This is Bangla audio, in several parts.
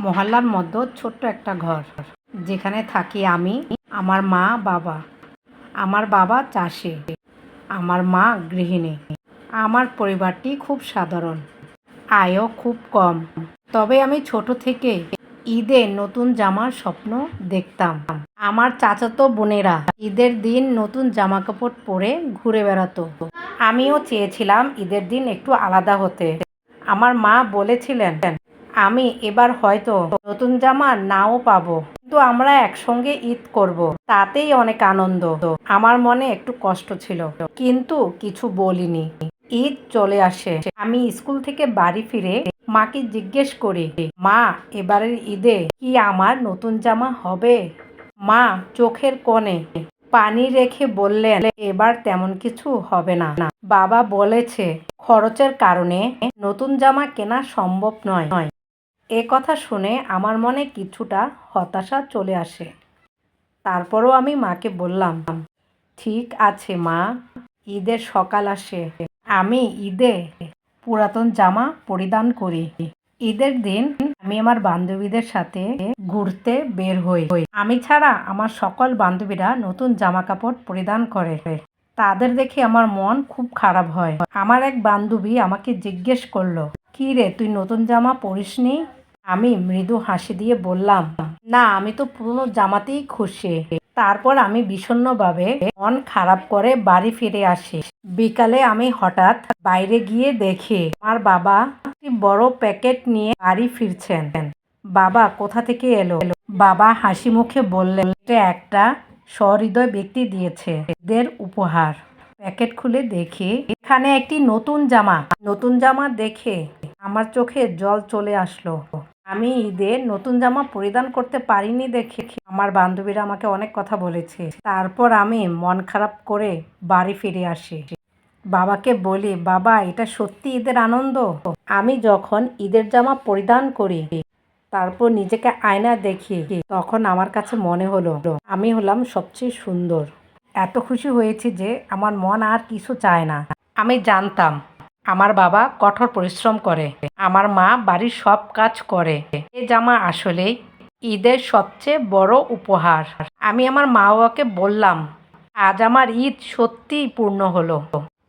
মহল্লার মধ্যে ছোট্ট একটা ঘর, যেখানে থাকি আমি, আমার মা বাবা। আমার বাবা চাষি, আমার মা গৃহিণী। আমার পরিবারটি খুব সাধারণ, আয়ও খুব কম। তবে আমি ছোট থেকে ঈদে নতুন জামার স্বপ্ন দেখতাম। আমার চাচাতো বোনেরা ঈদের দিন নতুন জামা কাপড় পরে ঘুরে বেড়াতো। আমিও চেয়েছিলাম ঈদের দিন একটু আলাদা হতে। আমার মা বলেছিলেন আমি এবার হয়তো নতুন জামা নাও পাবো, কিন্তু আমরা একসঙ্গে ঈদ করব, তাতেই অনেক আনন্দ। আমার মনে একটু কষ্ট ছিল, কিন্তু কিছু বলিনি। ঈদ চলে আসে। আমি স্কুল থেকে বাড়ি ফিরে মাকে জিজ্ঞেস করি, মা, এবারের ঈদে কি আমার নতুন জামা হবে? মা চোখের কোণে পানি রেখে বললেন, এবার তেমন কিছু হবে না। বাবা বলেছে খরচের কারণে নতুন জামা কেনা সম্ভব নয়। এ কথা শুনে আমার মনে কিছুটা হতাশা চলে আসে। তারপরও আমি মাকে বললাম, ঠিক আছে মা, ঈদের সকাল আসে, আমি ঈদে পুরাতন জামা পরিধান করি। ঈদের দিন আমি আমার বান্ধবীদের সাথে ঘুরতে বের হই। আমি ছাড়া আমার সকল বান্ধবীরা নতুন জামা কাপড় পরিধান করে। তাদের দেখে আমার মন খুব খারাপ হয়। আমার এক বান্ধবী আমাকে জিজ্ঞেস করলো, কি রে, তুই নতুন জামা পরিসনি? আমি মৃদু হাসি দিয়ে বললাম, না, আমি তো পুরনো জামাতেই খুশি। তারপর আমি বিষণ্ণভাবে মন খারাপ করে বাড়ি ফিরে আসি। বিকালে আমি হঠাৎ বাইরে গিয়ে দেখি আমার বাবা একটি বড় প্যাকেট নিয়ে বাড়ি ফিরছেন। বাবা কোথা থেকে এলো? বাবা হাসি মুখে বললেন, এটা একটা সহৃদয় ব্যক্তি দিয়েছে এদের উপহার। প্যাকেট খুলে দেখি এখানে একটি নতুন জামা দেখে আমার চোখে জল চলে আসলো। আমি ঈদে নতুন জামা পরিধান করতে পারিনি দেখে আমার বান্ধবীরা আমাকে অনেক কথা বলেছে। তারপর আমি মন খারাপ করে বাড়ি ফিরে আসি। বাবাকে বলি, বাবা, এটা সত্যি ঈদের আনন্দ? আমি যখন ঈদের জামা পরিধান করি, তারপর নিজেকে আয়নায় দেখি, তখন আমার কাছে মনে হলো আমি হলাম সবচেয়ে সুন্দর। এত খুশি হয়েছি যে আমার মন আর কিছু চায় না। আমি জানতাম আমার বাবা কঠোর পরিশ্রম করে, আমার মা বাড়ির সব কাজ করে। এই জামা আসলেই ঈদের সবচেয়ে বড় উপহার। আমি আমার মা বাবাকে বললাম, আজ আমার ঈদ সত্যিই পূর্ণ হলো,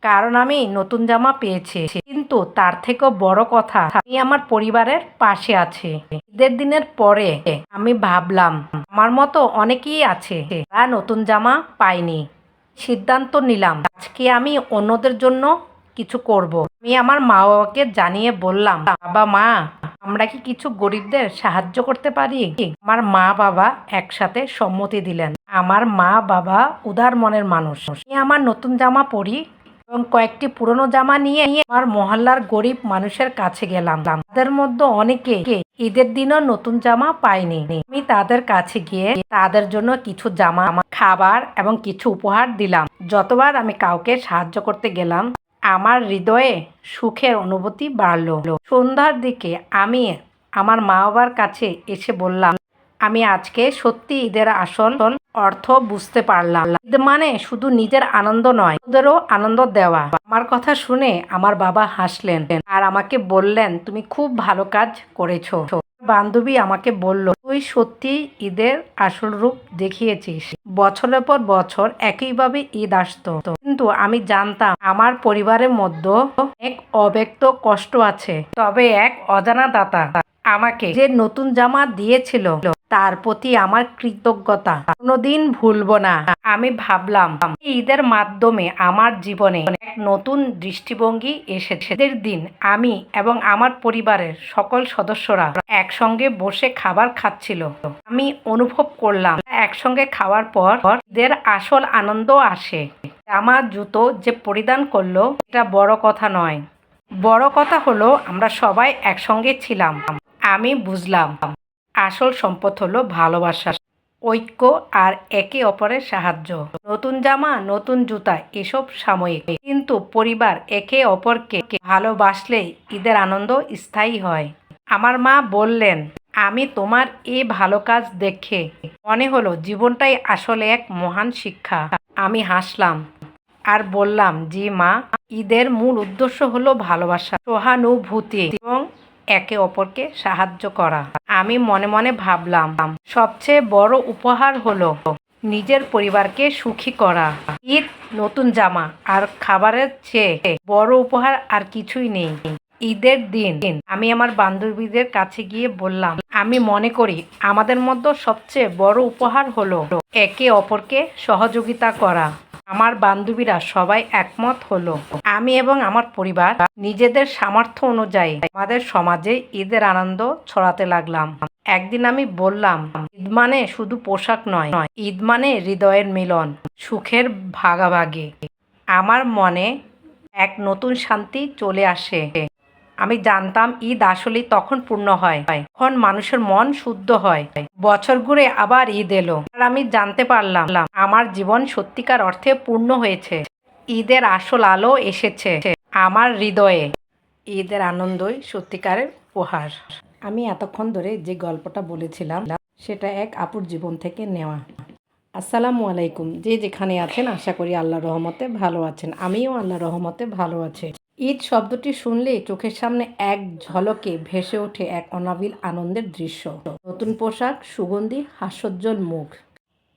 কারণ আমি নতুন জামা পেয়েছি। কিন্তু তার থেকেও বড় কথা, আমি আমার পরিবারের পাশে আছি। ঈদের দিনের পরে আমি ভাবলাম আমার মতো অনেকেই আছে যারা নতুন জামা পায়নি। সিদ্ধান্ত নিলাম আজকে আমি অন্যদের জন্য কিছু করব। আমি আমার মা বাবাকে জানিয়ে বললাম, বাবা মা, আমরা কি কিছু গরিবদের সাহায্য করতে পারি? আমার মা বাবা একসাথে সম্মতি দিলেন। আমার মা বাবা উদার মনের মানুষ। আমি আমার নতুন জামা পরি এবং কয়েকটি পুরনো জামা নিয়ে আমার মহল্লার গরিব মানুষের কাছে গেলাম। তাদের মধ্যে অনেকে ঈদের দিনও নতুন জামা পায়নি। আমি তাদের কাছে গিয়ে তাদের জন্য কিছু জামা, খাবার এবং কিছু উপহার দিলাম। যতবার আমি কাউকে সাহায্য করতে গেলাম, আমার হৃদয়ে সুখের অনুভূতি বাড়ল। সন্ধ্যার দিকে আমি আমার মা বাবার কাছে এসে বললাম, আমি আজকে সত্যি ঈদের আসল অর্থ বুঝতে পারলাম। ঈদ মানে শুধু নিজের আনন্দ নয়, ওদেরও আনন্দ দেওয়া। আমার কথা শুনে আমার বাবা হাসলেন আর আমাকে বললেন, তুমি খুব ভালো কাজ করেছো। বান্ধবী আমাকে বলল, তুই সত্যি ঈদের আসল রূপ দেখিয়েছিস। বছরের পর বছর একইভাবে ঈদ আসতো, কিন্তু আমি জানতাম আমার পরিবারের মধ্যে এক অব্যক্ত কষ্ট আছে। তবে এক অজানা দাতা আমাকে যে নতুন জামা দিয়েছিল, তার প্রতি আমার কৃতজ্ঞতা কোনোদিন ভুলবো না। আমি ভাবলাম ঈদের মাধ্যমে আমার জীবনে এক নতুন দৃষ্টিভঙ্গি এসেছে। ঈদের দিন আমি এবং আমার পরিবারের সকল সদস্যরা একসঙ্গে বসে খাবার খাচ্ছিল। আমি অনুভব করলাম একসঙ্গে খাওয়ার পর ঈদের আসল আনন্দ আসে। জামা জুতো যে পরিধান করলো, এটা বড় কথা নয়। বড় কথা হলো আমরা সবাই একসঙ্গে ছিলাম। আমি বুঝলাম আসল সম্পদ হলো ভালোবাসা, ঐক্য আর একে অপরের সাহায্য। নতুন জামা, নতুন জুতা এসব সাময়িক, কিন্তু পরিবার একে অপরকে ভালোবাসলেই ঈদের আনন্দ স্থায়ী হয়। আমার মা বললেন, আমি তোমার এই ভালো কাজ দেখে মনে হলো জীবনটাই আসলে এক মহান শিক্ষা। আমি হাসলাম আর বললাম, জি মা, ঈদের মূল উদ্দেশ্য হলো ভালোবাসা, সহানুভূতি এবং একে অপরকে সাহায্য করা। আমি মনে মনে ভাবলাম, সবচেয়ে বড় উপহার হলো নিজের পরিবারকে সুখী করা। ঈদ, নতুন জামা আর খাবারের চেয়ে বড় উপহার আর কিছুই নেই। ঈদের দিন আমি আমার বান্ধবীদের কাছে গিয়ে বললাম, আমি মনে করি আমাদের মধ্যে সবচেয়ে বড় উপহার হলো একে অপরকে সহযোগিতা করা। আমার বান্ধবীরা সবাই একমত হলো। আমি এবং আমার পরিবার নিজেদের সামর্থ্য অনুযায়ী আমাদের সমাজে ঈদের আনন্দ ছড়াতে লাগলাম। একদিন আমি বললাম, ঈদ মানে শুধু পোশাক নয়, ঈদ মানে হৃদয়ের মিলন, সুখের ভাগাভাগি। আমার মনে এক নতুন শান্তি চলে আসে। আমি জানতাম ঈদ আসলেই তখন পূর্ণ হয় যখন মানুষের মন শুদ্ধ হয়। বছর ঘুরে আবার ঈদ এলো আর আমি জানতে পারলাম আমার জীবন সত্যিকার অর্থে পূর্ণ হয়েছে। ঈদের আসল আলো এসেছে আমার হৃদয়ে। ঈদের আনন্দই সত্যিকারের উপহার। আমি এতক্ষণ ধরে যে গল্পটা বলেছিলাম সেটা এক আপুর জীবন থেকে নেওয়া। আসসালামু আলাইকুম। যে যেখানে আছেন আশা করি আল্লাহর রহমতে ভালো আছেন। আমিও আল্লাহর রহমতে ভালো আছি। ঈদ শব্দটি শুনলেই চোখের সামনে এক ঝলকে ভেসে ওঠে এক অনাবিল আনন্দের দৃশ্য। নতুন পোশাক, সুগন্ধি, হাস্যোজ্জ্বল মুখ,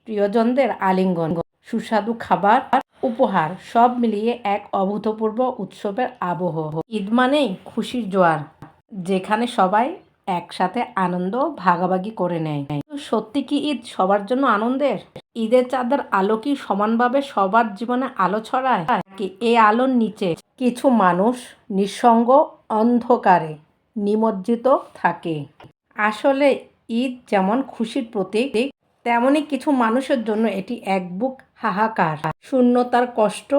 প্রিয়জনদের আলিঙ্গন, সুস্বাদু খাবার, উপহার, সব মিলিয়ে এক অভূতপূর্ব উৎসবের আবহ। ঈদ মানেই খুশির জোয়ার, যেখানে সবাই একসাথে আনন্দ ভাগাভাগি করে নেয়। সত্যি কি ঈদ সবার জন্য আনন্দের? ঈদের চাঁদের আলো কি সমানভাবে সবার জীবনে আলো ছড়ায়, নাকি এই আলোর নিচে কিছু মানুষ নিঃসঙ্গ অন্ধকারে নিমজ্জিত থাকে? আসলে ঈদ যেমন খুশির প্রতীক, তেমনই কিছু মানুষের জন্য এটি এক বুক হাহাকার, শূন্যতার কষ্ট,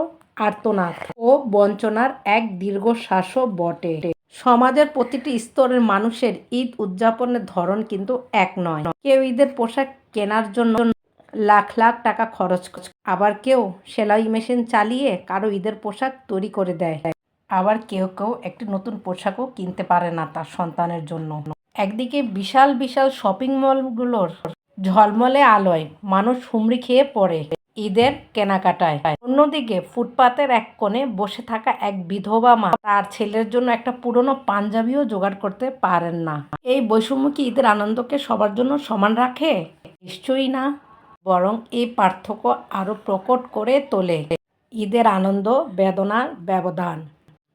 আর্তনাদ ও বঞ্চনার এক দীর্ঘশ্বাসও বটে। সমাজের প্রতিটি স্তরের মানুষের ঈদ উদযাপনের ধরন কিন্তু এক নয়। কেউ ঈদের পোশাক কেনার জন্য লাখ লাখ টাকা খরচ করে, আবার কেউ সেলাই মেশিন চালিয়ে কারো ঈদের পোশাক তৈরি করে দেয়। আবার কেউ কেউ একটি নতুন পোশাকও কিনতে পারে না তার সন্তানের জন্য। একদিকে বিশাল বিশাল শপিং মলগুলোর ঝলমলে আলোয় মানুষ হুমড়ি খেয়ে পড়ে ঈদের কেনাকাটায়। অন্যদিকে ফুটপাতের এক কোণে বসে থাকা এক বিধবা মা তার ছেলের জন্য একটা পুরনো পাঞ্জাবিও জোগাড় করতে পারেন না। এই বৈষম্য কি ঈদের আনন্দকে সবার জন্য সমান রাখে? নিশ্চয়ই না, বরং এই পার্থক্য আরো প্রকট করে তোলে ঈদের আনন্দ বেদনার ব্যবধান।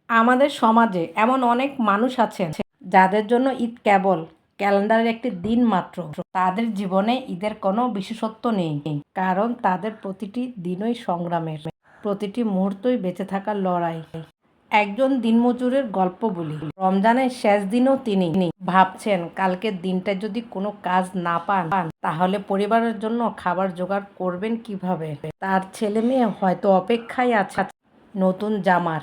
আমাদের সমাজে এমন অনেক মানুষ আছেন যাদের জন্য ঈদ কেবল ক্যালেন্ডারের একটি দিন মাত্র। তাদের জীবনে ঈদের কোনো বিশেষত্ব নেই, কারণ তাদের প্রতিটি দিনই সংগ্রামের, প্রতিটি মুহূর্তই বেঁচে থাকার লড়াই। একজন দিনমজুরের গল্প বলি। রমজানের শেষ দিনও তিনি ভাবছেন কালকের দিনটা যদি কোনো কাজ না পান তাহলে পরিবারের জন্য খাবার জোগাড় করবেন কিভাবে। তার ছেলে মেয়ে হয়তো অপেক্ষায় আছে নতুন জামার,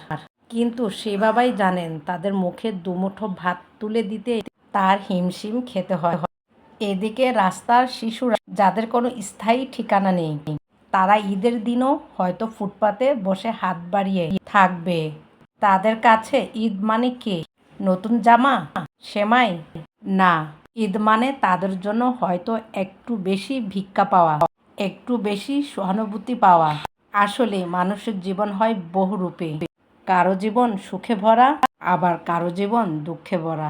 কিন্তু সে বাবাই জানেন তাদের মুখে দুমুঠো ভাত তুলে দিতে তার হিমশিম খেতে হয়। এদিকে রাস্তার শিশুরা যাদের কোনো স্থায়ী ঠিকানা নেই, তারা ঈদের দিনও হয়তো ফুটপাতে বসে হাত বাড়িয়ে থাকবে। তাদের কাছে ঈদ মানে কি? নতুন জামা, সেমাই? না, ঈদ মানে তাদের জন্য হয়তো একটু বেশি ভিক্ষা পাওয়া, একটু বেশি সহানুভূতি পাওয়া। আসলে মানুষের জীবন হয় বহুরূপী। কারো জীবন সুখে ভরা, আবার কারো জীবন দুঃখে ভরা।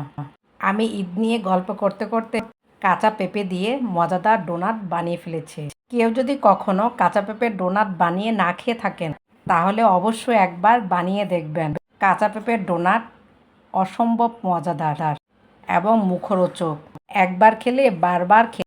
আমি ঈদ নিয়ে গল্প করতে করতে কাঁচা পেঁপে দিয়ে মজাদার ডোনাট বানিয়ে ফেলেছি। কেউ যদি কখনো কাঁচা পেঁপের ডোনাট বানিয়ে না খেয়ে থাকেন তাহলে অবশ্যই একবার বানিয়ে দেখবেন। কাঁচা পেঁপের ডোনাট অসম্ভব মজাদার এবং মুখরোচক। একবার খেলে বারবার